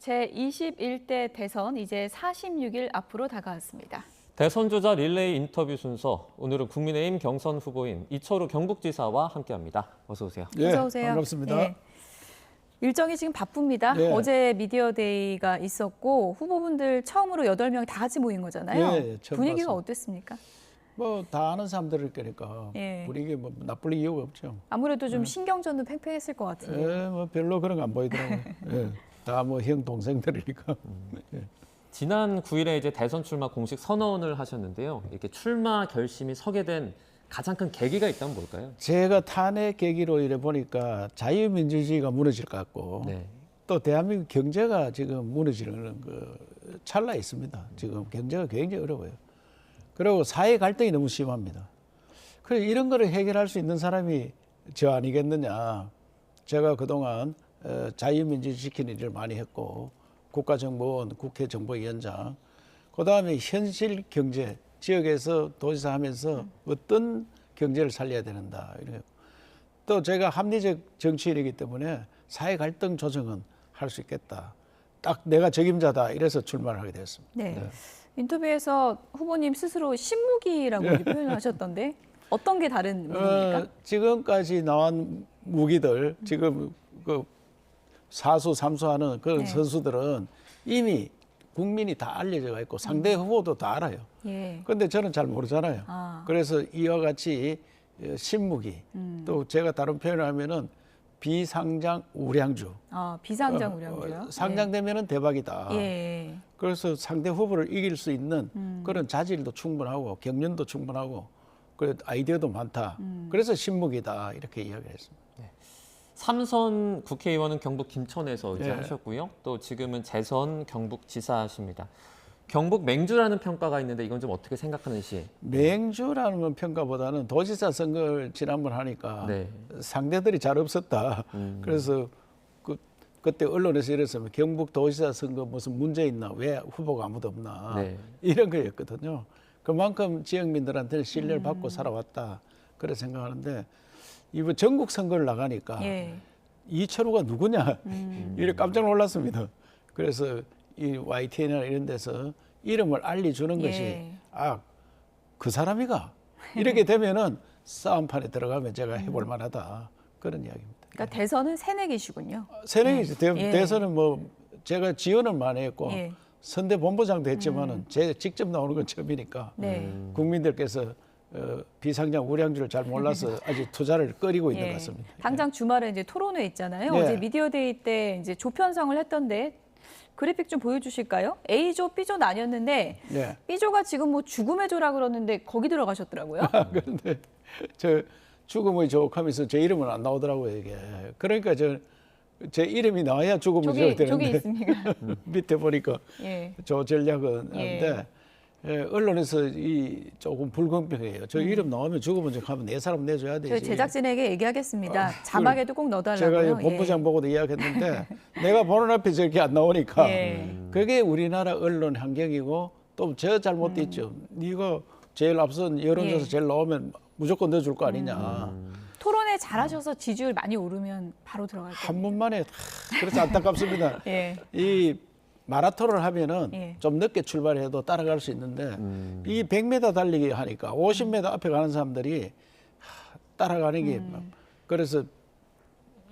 제21대 대선 이제 46일 앞으로 다가왔습니다. 대선 주자 릴레이 인터뷰 순서, 오늘은 국민의힘 경선 후보인 이철우 경북지사와 함께합니다. 어서 오세요. 예, 어서 오세요. 반갑습니다. 네. 일정이 지금 바쁩니다. 네. 어제 미디어데이가 있었고 후보분들 처음으로 8명 다 같이 모인 거잖아요. 예, 처음 분위기가 봤습니다. 어땠습니까? 뭐 다 아는 사람들일 거니까 예. 분위기 뭐 나쁠 이유가 없죠. 아무래도 좀 신경전도 팽팽했을 것 같은데. 예, 뭐 별로 그런 거 안 보이더라고요. 예, 다 뭐 형 동생들이니까. 예. 지난 9일에 이제 대선 출마 공식 선언을 하셨는데요. 이렇게 출마 결심이 서게 된 가장 큰 계기가 있다면 뭘까요? 제가 탄핵 계기로 이래 보니까 자유민주주의가 무너질 것 같고 네. 또 대한민국 경제가 지금 무너지는 그 찰나에 있습니다. 지금 경제가 굉장히 어려워요. 그리고 사회 갈등이 너무 심합니다. 그래서 이런 거를 해결할 수 있는 사람이 저 아니겠느냐. 제가 그동안 자유민주주의 지키는 일을 많이 했고 국가정보원, 국회정보위원장, 그다음에 현실 경제, 지역에서 도지사 하면서 어떤 경제를 살려야 된다. 또 제가 합리적 정치인이기 때문에 사회 갈등 조정은 할 수 있겠다. 딱 내가 적임자다. 이래서 출마를 하게 됐습니다. 네. 네. 인터뷰에서 후보님 스스로 신무기라고 이렇게 표현하셨던데 어떤 게 다른 무기입니까? 지금까지 나온 무기들, 지금 그 사수, 삼수하는 그런 네. 선수들은 이미 국민이 다 알려져 있고 상대 후보도 다 알아요. 예. 그런데 저는 잘 모르잖아요. 아. 그래서 이와 같이 신무기, 또 제가 다른 표현을 하면은 비상장 우량주. 비상장 우량주요. 상장되면은 대박이다. 예. 그래서 상대 후보를 이길 수 있는 그런 자질도 충분하고 경륜도 충분하고 그 아이디어도 많다. 그래서 신무기다 이렇게 이야기를 했습니다. 삼선 국회의원은 경북 김천에서 이제 네. 하셨고요. 또 지금은 재선 경북지사십니다. 경북 맹주라는 평가가 있는데 이건 좀 어떻게 생각하는지. 맹주라는 건 평가보다는 도지사 선거를 지난번 하니까 네. 상대들이 잘 없었다. 그래서 그때 언론에서 이랬으면 경북 도지사 선거 무슨 문제 있나? 왜 후보가 아무도 없나? 네. 이런 거였거든요. 그만큼 지역민들한테 신뢰를 받고 살아왔다. 그래 생각하는데 이번 전국 선거를 나가니까 예. 이철우가 누구냐? 이래 깜짝 놀랐습니다. 그래서 이 YTN이나 이런 데서 이름을 알려주는 것이 예. 그 사람이가 이렇게 되면은 싸움판에 들어가면 제가 해볼 만하다. 그런 이야기입니다. 그러니까 대선은 새내기시군요. 새내기지. 예. 대선은 뭐 제가 지원을 많이 했고 예. 선대본부장도 했지만은 제가 직접 나오는 건 처음이니까 네. 국민들께서 비상장 우량주를 잘 몰라서 아직 투자를 꺼리고 있는 예. 것 같습니다. 당장 주말에 이제 토론회 있잖아요. 네. 어제 미디어데이 때 이제 조 편성을 했던데 그래픽 좀 보여주실까요? A조, B조 나뉘었는데 네. B조가 지금 뭐 죽음의 조라 그러는데 거기 들어가셨더라고요. 그런데 저 죽음의 조하면서 제 이름은 안 나오더라고요 이게. 그러니까 제 이름이 나와야 죽음의 조가 저기 되는데 있습니다. 밑에 보니까 예. 조 전략은 예. 한데 언론에서 이 조금 불공평해요. 저 이름 나오면 죽음의 조 하면 네 사람 내줘야 되지. 저희 제작진에게 얘기하겠습니다. 자막에도 꼭 넣어달라고요. 제가 이 본부장 보고도 이야기했는데 내가 보는 앞에 저렇게 안 나오니까 예. 그게 우리나라 언론 환경이고 또 저 잘못도 있죠. 네가 제일 앞선 여론조사 예. 제일 나오면 무조건 넣어줄 거 아니냐. 토론회 잘하셔서 지지율 많이 오르면 바로 들어갈 한 거예요. 번만에 그래서 안타깝습니다. 예. 이 마라톤을 하면은 예. 좀 늦게 출발해도 따라갈 수 있는데 이 100m 달리기 하니까 50m 앞에 가는 사람들이 따라가는 게 그래서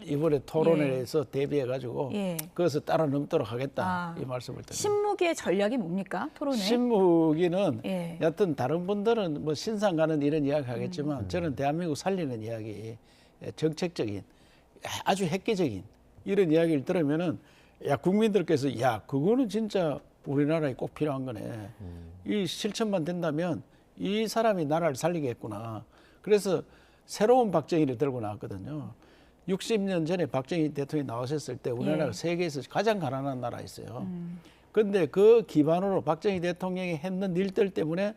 이번에 토론회에서 대비해 가지고 예. 그것을 따라 넘도록 하겠다 이 말씀을 드립니다. 신무기의 전략이 뭡니까? 토론회? 신무기는 예. 여튼 다른 분들은 뭐 신상 가는 이런 이야기 하겠지만 저는 대한민국 살리는 이야기, 정책적인 아주 획기적인 이런 이야기를 들으면은 야 국민들께서 야 그거는 진짜 우리나라에 꼭 필요한 거네. 이 실천만 된다면 이 사람이 나라를 살리겠구나. 그래서 새로운 박정희를 들고 나왔거든요. 60년 전에 박정희 대통령이 나오셨을 때 우리나라가 예. 세계에서 가장 가난한 나라였어요. 그런데 그 기반으로 박정희 대통령이 했는 일들 때문에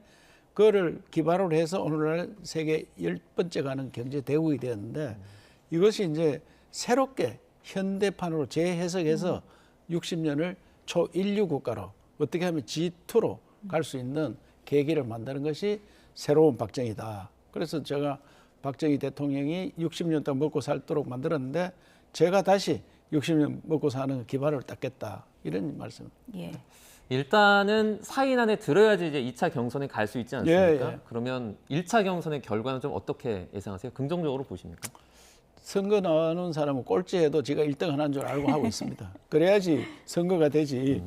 그거를 기반으로 해서 오늘날 세계 10번째 가는 경제 대국이 되었는데 이것이 이제 새롭게 현대판으로 재해석해서 60년을 초인류 국가로 어떻게 하면 G2로 갈 수 있는 계기를 만드는 것이 새로운 박정희다. 그래서 제가 박정희 대통령이 60년 동안 먹고 살도록 만들었는데 제가 다시 60년 먹고 사는 기반을 닦겠다 이런 말씀. 예. 일단은 4인 안에 들어야지 이제 2차 경선에 갈 수 있지 않습니까? 예, 예. 그러면 1차 경선의 결과는 좀 어떻게 예상하세요? 긍정적으로 보십니까? 선거 나오는 사람은 꼴찌해도 제가 1등 하는 줄 알고 하고 있습니다. 그래야지 선거가 되지.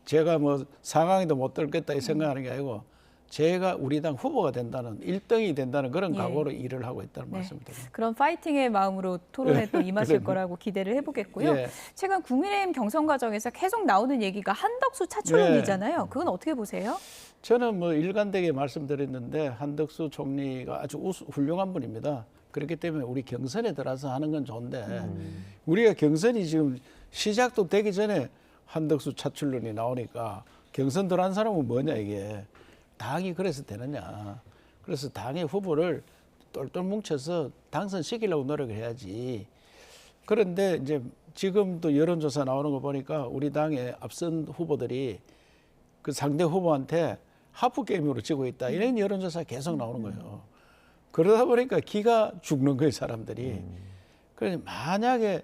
제가 뭐 상황에도 못 들겠다 이 생각하는 게 아니고 제가 우리 당 후보가 된다는 1등이 된다는 그런 예. 각오로 일을 하고 있다는 네. 말씀드립니다. 그런 파이팅의 마음으로 토론에 또 임하실 그럼요. 거라고 기대를 해보겠고요. 예. 최근 국민의힘 경선 과정에서 계속 나오는 얘기가 한덕수 차출론이잖아요. 그건 어떻게 보세요? 저는 뭐 일관되게 말씀드렸는데 한덕수 총리가 아주 훌륭한 분입니다. 그렇기 때문에 우리 경선에 들어서 하는 건 좋은데 우리가 경선이 지금 시작도 되기 전에 한덕수 차출론이 나오니까 경선 들어간 사람은 뭐냐 이게. 당이 그래서 되느냐. 그래서 당의 후보를 똘똘 뭉쳐서 당선시키려고 노력을 해야지. 그런데 이제 지금도 여론조사 나오는 거 보니까 우리 당의 앞선 후보들이 그 상대 후보한테 하프 게임으로 지고 있다. 이런 여론조사 계속 나오는 거예요. 그러다 보니까 기가 죽는 거예요, 사람들이. 그래서 만약에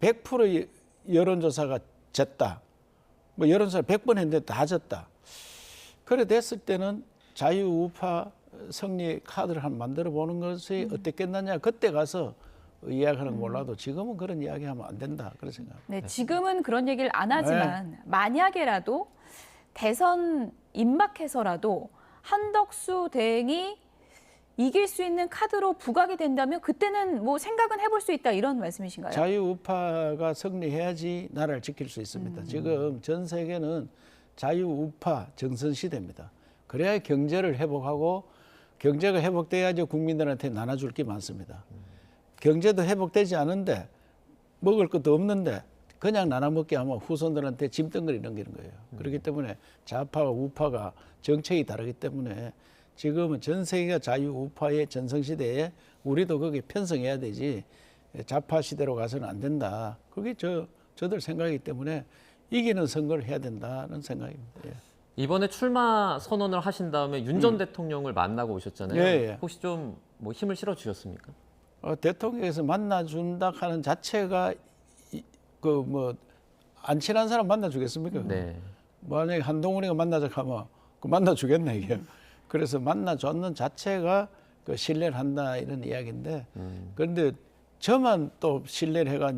100% 여론조사가 졌다. 뭐 여론조사 100번 했는데 다 졌다. 그래 됐을 때는 자유우파 승리 카드를 한번 만들어 보는 것이 어떻겠느냐. 그때 가서 이야기하는 거 몰라도 지금은 그런 이야기하면 안 된다. 그런 생각. 네, 지금은 그런 얘기를 안 하지만 만약에라도 대선 임박해서라도 한덕수 대행이 이길 수 있는 카드로 부각이 된다면 그때는 뭐 생각은 해볼 수 있다 이런 말씀이신가요? 자유우파가 승리해야지 나라를 지킬 수 있습니다. 지금 전 세계는 자유우파 정선 시대입니다. 그래야 경제를 회복하고 경제가 회복돼야지 국민들한테 나눠줄 게 많습니다. 경제도 회복되지 않은데 먹을 것도 없는데 그냥 나눠 먹게 하면 후손들한테 짐덩어리 넘기는 거예요. 그렇기 때문에 좌파와 우파가 정책이 다르기 때문에 지금은 전 세계가 자유우파의 전성시대에 우리도 거기에 편성해야 되지 좌파 시대로 가서는 안 된다. 그게 저들 생각이기 때문에 이기는 선거를 해야 된다는 생각입니다. 예. 이번에 출마 선언을 하신 다음에 윤 전 대통령을 만나고 오셨잖아요. 예, 예. 혹시 좀 뭐 힘을 실어 주셨습니까? 대통령께서 만나준다 하는 자체가 그 뭐 안 친한 사람 만나주겠습니까? 네. 만약에 한동훈이가 만나자 하면 그 만나주겠네 이게. 그래서 만나줬는 자체가 그 신뢰를 한다 이런 이야기인데 그런데 저만 또 신뢰를 해가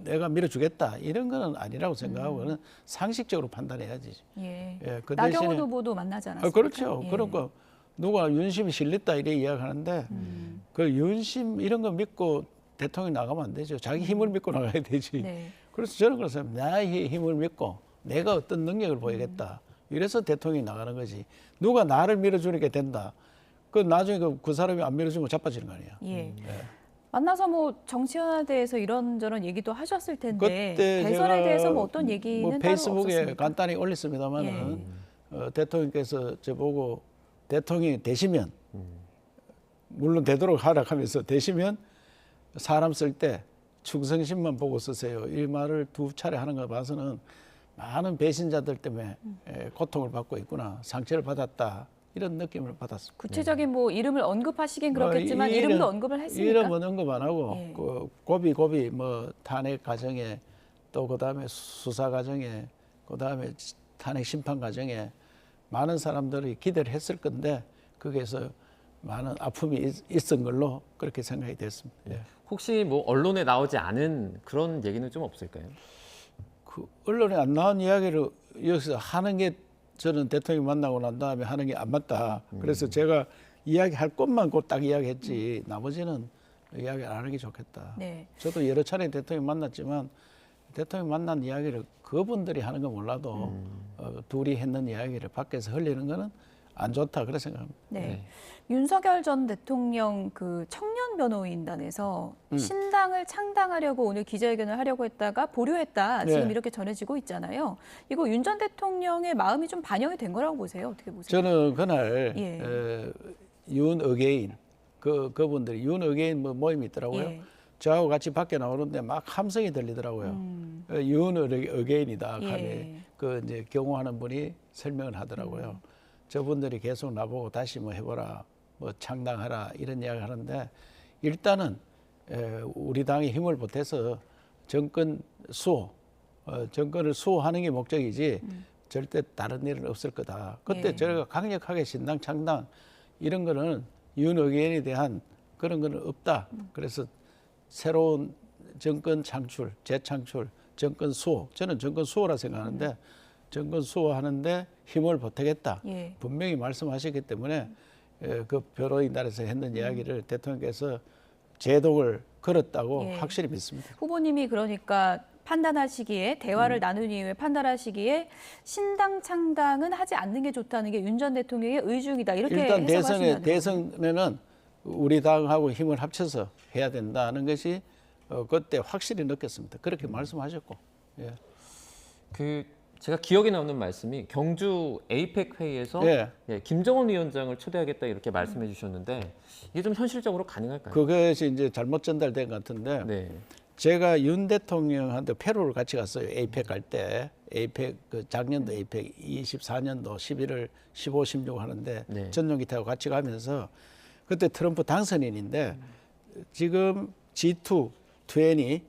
내가 밀어주겠다 이런 거는 아니라고 생각하고 그는 상식적으로 판단해야지. 예. 예, 그 나경원 대신에- 후보도 만나지 않았습니까? 그렇죠. 예. 그러니까 누가 윤심이 실렸다 이래 이야기하는데 그 윤심 이런 거 믿고 대통령 나가면 안 되죠. 자기 힘을 믿고 나가야 되지. 네. 그래서 저는 그래서 나의 힘을 믿고 내가 어떤 능력을 보이겠다. 이래서 대통령이 나가는 거지. 누가 나를 밀어주니까 된다. 그 나중에 그 사람이 안 밀어주면 자빠지는 거 아니야. 예. 만나서 뭐 정치화에 대해서 이런저런 얘기도 하셨을 텐데 그때 대선에 제가 대해서 뭐 어떤 얘기는 뭐 따로 페이스북에 없었습니까? 간단히 올렸습니다만은 대통령께서 저보고 대통령이 되시면 물론 되도록 하라 하면서 되시면 사람 쓸 때 충성심만 보고 쓰세요. 이 말을 두 차례 하는 거 봐서는 많은 배신자들 때문에 고통을 받고 있구나. 상처를 받았다. 이런 느낌을 받았습니다. 구체적인 뭐 이름을 언급하시긴 그렇겠지만 이름- 이름도 언급을 했습니까? 이름은 언급 안 하고 예. 그 고비 뭐 탄핵 과정에 또 그다음에 수사 과정에 그다음에 탄핵 심판 과정에 많은 사람들이 기대를 했을 건데 거기에서 많은 아픔이 있은 걸로 그렇게 생각이 됐습니다. 예. 혹시 뭐 언론에 나오지 않은 그런 얘기는 좀 없을까요? 그 언론에 안 나온 이야기를 여기서 하는 게 저는 대통령 만나고 난 다음에 하는 게 안 맞다. 그래서 제가 이야기할 것만 꼭 딱 이야기했지 나머지는 이야기 안 하는 게 좋겠다. 네. 저도 여러 차례 대통령 만났지만 대통령 만난 이야기를 그분들이 하는 거 몰라도 둘이 했는 이야기를 밖에서 흘리는 거는 안 좋다 그런 생각합니다. 네. 윤석열 전 대통령 그 청년 변호인단에서 신당을 창당하려고 오늘 기자회견을 하려고 했다가 보류했다. 지금 네. 이렇게 전해지고 있잖아요. 이거 윤 전 대통령의 마음이 좀 반영이 된 거라고 보세요. 어떻게 보세요? 저는 그날 예. 윤의게인 그분들이 윤의게인 뭐 모임이 있더라고요. 예. 저하고 같이 밖에 나오는데 막 함성이 들리더라고요. 윤의게인이다. 예. 그 이제 경호하는 분이 설명을 하더라고요. 저분들이 계속 나보고 다시 뭐 해보라, 뭐 창당하라 이런 이야기 하는데 일단은 우리 당이 힘을 보태서 정권 수호, 정권을 수호하는 게 목적이지 절대 다른 일은 없을 거다. 그때 예. 저희가 강력하게 신당 창당 이런 거는 윤 의견에 대한 그런 거는 없다. 그래서 새로운 정권 창출, 재창출, 정권 수호. 저는 정권 수호라 생각하는데 정권 수호하는데 힘을 보태겠다. 예. 분명히 말씀하셨기 때문에 그 변호인단에서 했는 이야기를 대통령께서 제독을 걸었다고 예. 확실히 믿습니다. 후보님이 그러니까 판단하시기에 대화를 나눈 이후에 판단하시기에 신당 창당은 하지 않는 게 좋다는 게 윤 전 대통령의 의중이다. 이렇게 일단 해석하신다는 대선에는 우리 당하고 힘을 합쳐서 해야 된다는 것이 그때 확실히 느꼈습니다. 그렇게 말씀하셨고. 예. 제가 기억에 남는 말씀이 경주 에이펙 회의에서 예. 김정은 위원장을 초대하겠다 이렇게 말씀해 주셨는데 이게 좀 현실적으로 가능할까요? 그것이 이제 잘못 전달된 것 같은데 네. 제가 윤 대통령한테 페루를 같이 갔어요. 에이펙 갈 때. 에이펙 그 작년도 에이펙 24년도 11월 15, 16 하는데 네. 전용기 타고 같이 가면서 그때 트럼프 당선인인데 지금 G2, 20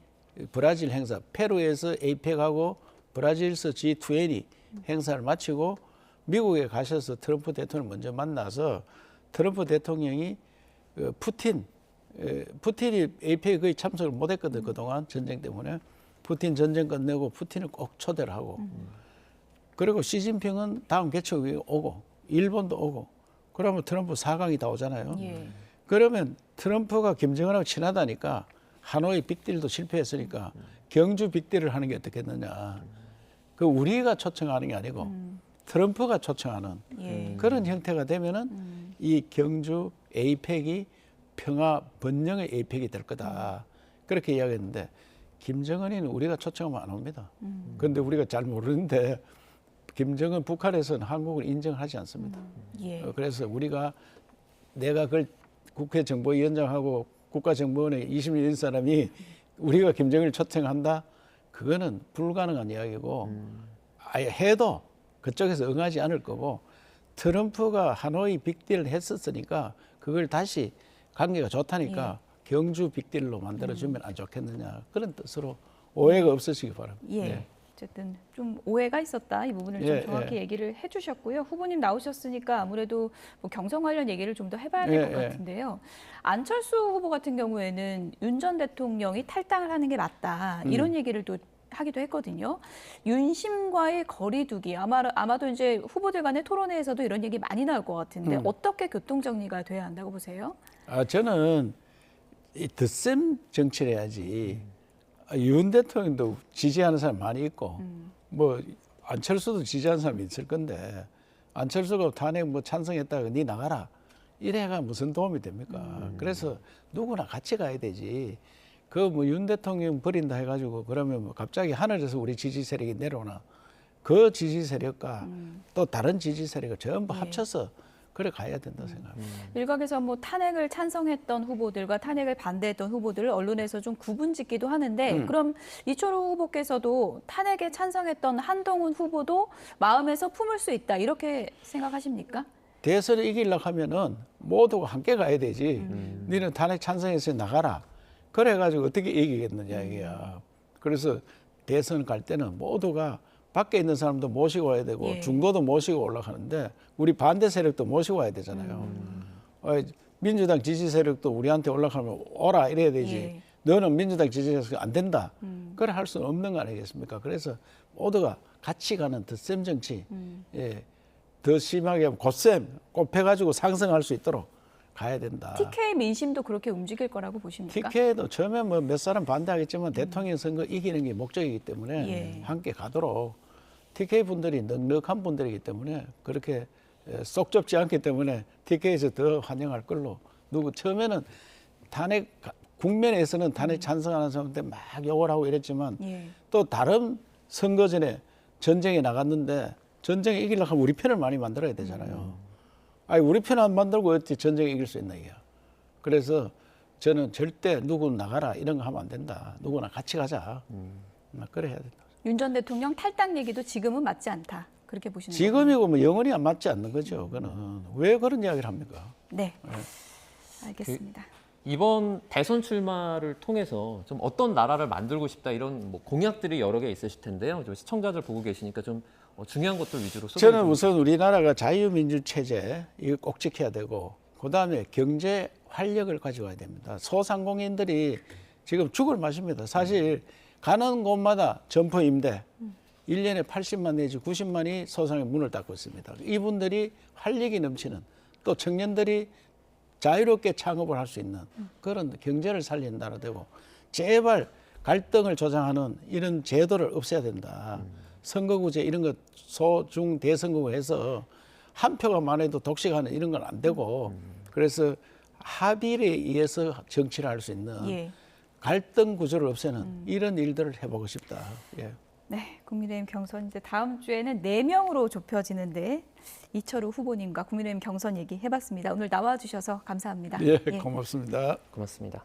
브라질 행사 페루에서 에이펙하고 브라질에서 G20 행사를 마치고 미국에 가셔서 트럼프 대통령을 먼저 만나서 트럼프 대통령이 푸틴이 에이펙에 거의 참석을 못했거든 그동안 전쟁 때문에. 푸틴 전쟁 끝내고 푸틴을 꼭 초대를 하고 그리고 시진핑은 다음 개최국에 오고 일본도 오고 그러면 트럼프 4강이 다 오잖아요. 예. 그러면 트럼프가 김정은하고 친하다니까 하노이 빅딜도 실패했으니까 경주 빅딜을 하는 게 어떻겠느냐. 그 우리가 초청하는 게 아니고 트럼프가 초청하는 예. 그런 형태가 되면은 이 경주 에이펙이 평화 번영의 에이펙이 될 거다. 그렇게 이야기했는데 김정은이는 우리가 초청하면 안 옵니다. 그런데 우리가 잘 모르는데 김정은 북한에서는 한국을 인정하지 않습니다. 예. 그래서 내가 그걸 국회 정보위원장하고 국가정보원에 20년 된 사람이 우리가 김정은을 초청한다? 그거는 불가능한 이야기고 아예 해도 그쪽에서 응하지 않을 거고 트럼프가 하노이 빅딜을 했었으니까 그걸 다시 관계가 좋다니까 경주 빅딜로 만들어주면 안 좋겠느냐 그런 뜻으로 오해가 없으시기 바랍니다. 예. 네. 어쨌든 좀 오해가 있었다 이 부분을 좀 예, 정확히 예. 얘기를 해주셨고요. 후보님 나오셨으니까 아무래도 뭐 경선 관련 얘기를 좀 더 해봐야 될 것 예, 예. 같은데요. 안철수 후보 같은 경우에는 윤 전 대통령이 탈당을 하는 게 맞다 이런 얘기를 또 하기도 했거든요. 윤심과의 거리두기 아마도 이제 후보들 간의 토론회에서도 이런 얘기 많이 나올 것 같은데 어떻게 교통 정리가 돼야 한다고 보세요? 저는 이 덧셈 정치를 해야지. 윤 대통령도 지지하는 사람 많이 있고, 뭐 안철수도 지지하는 사람이 있을 건데, 안철수가 탄핵 뭐 찬성했다가 니 나가라. 이래가 무슨 도움이 됩니까? 그래서 누구나 같이 가야 되지. 그 뭐 윤 대통령 버린다 해가지고 그러면 뭐 갑자기 하늘에서 우리 지지 세력이 내려오나. 그 지지 세력과 또 다른 지지 세력을 전부 합쳐서 그래 가야 된다 생각합니다. 일각에서 뭐 탄핵을 찬성했던 후보들과 탄핵을 반대했던 후보들을 언론에서 좀 구분짓기도 하는데 그럼 이철호 후보께서도 탄핵에 찬성했던 한동훈 후보도 마음에서 품을 수 있다 이렇게 생각하십니까? 대선을 이기려고 하면은 모두가 함께 가야 되지. 너는 탄핵 찬성해서 나가라. 그래가지고 어떻게 이기겠느냐 이게야. 그래서 대선 갈 때는 모두가 밖에 있는 사람도 모시고 와야 되고 예. 중도도 모시고 올라가는데 우리 반대 세력도 모시고 와야 되잖아요. 민주당 지지 세력도 우리한테 올라가면 오라 이래야 되지. 예. 너는 민주당 지지 세력 안 된다. 그래 할 수는 없는 거 아니겠습니까? 그래서 모두가 같이 가는 덧셈 정치, 예, 더 심하게 하면 곧셈, 곱해가지고 상승할 수 있도록 가야 된다. TK 민심도 그렇게 움직일 거라고 보십니까? TK도 처음에 뭐 몇 사람 반대하겠지만 대통령 선거 이기는 게 목적이기 때문에 예. 함께 가도록 TK 분들이 넉넉한 분들이기 때문에 그렇게 쏙 좁지 않기 때문에 TK에서 더 환영할 걸로 누구 처음에는 탄핵 국면에서는 탄핵 찬성하는 사람한테 막 욕을 하고 이랬지만 예. 또 다른 선거 전에 전쟁에 나갔는데 전쟁에 이기려고 하면 우리 편을 많이 만들어야 되잖아요. 아니 우리 편 안 만들고 어떻게 전쟁에 이길 수 있나 이게. 그래서 저는 절대 누구 나가라 이런 거 하면 안 된다. 누구나 같이 가자. 그래 해야 된다. 윤 전 대통령 탈당 얘기도 지금은 맞지 않다. 그렇게 보시는 거죠? 지금이고 뭐 영원히 안 맞지 않는 거죠. 그거는 왜 그런 이야기를 합니까? 네. 알겠습니다. 이번 대선 출마를 통해서 좀 어떤 나라를 만들고 싶다 이런 뭐 공약들이 여러 개 있으실 텐데요. 좀 시청자들 보고 계시니까 좀 중요한 것들 위주로 소개해 저는 주시면 우선 우리나라가 자유민주 체제 이거 꼭 지켜야 되고 그다음에 경제 활력을 가져와야 됩니다. 소상공인들이 지금 죽을 맛입니다. 사실 가는 곳마다 점포 임대 1년에 80만 내지 90만이 소상의 문을 닫고 있습니다. 이분들이 활력이 넘치는 또 청년들이 자유롭게 창업을 할 수 있는 그런 경제를 살리는 나라 되고 제발 갈등을 조장하는 이런 제도를 없애야 된다. 선거구제 이런 것 소, 중, 대선거구 해서 한 표가 많아도 독식하는 이런 건 안 되고 그래서 합의에 의해서 정치를 할 수 있는 예. 갈등 구조를 없애는 이런 일들을 해보고 싶다. 예. 네, 국민의힘 경선 이제 다음 주에는 4명으로 좁혀지는데 이철우 후보님과 국민의힘 경선 얘기 해봤습니다. 오늘 나와주셔서 감사합니다. 예, 고맙습니다. 고맙습니다.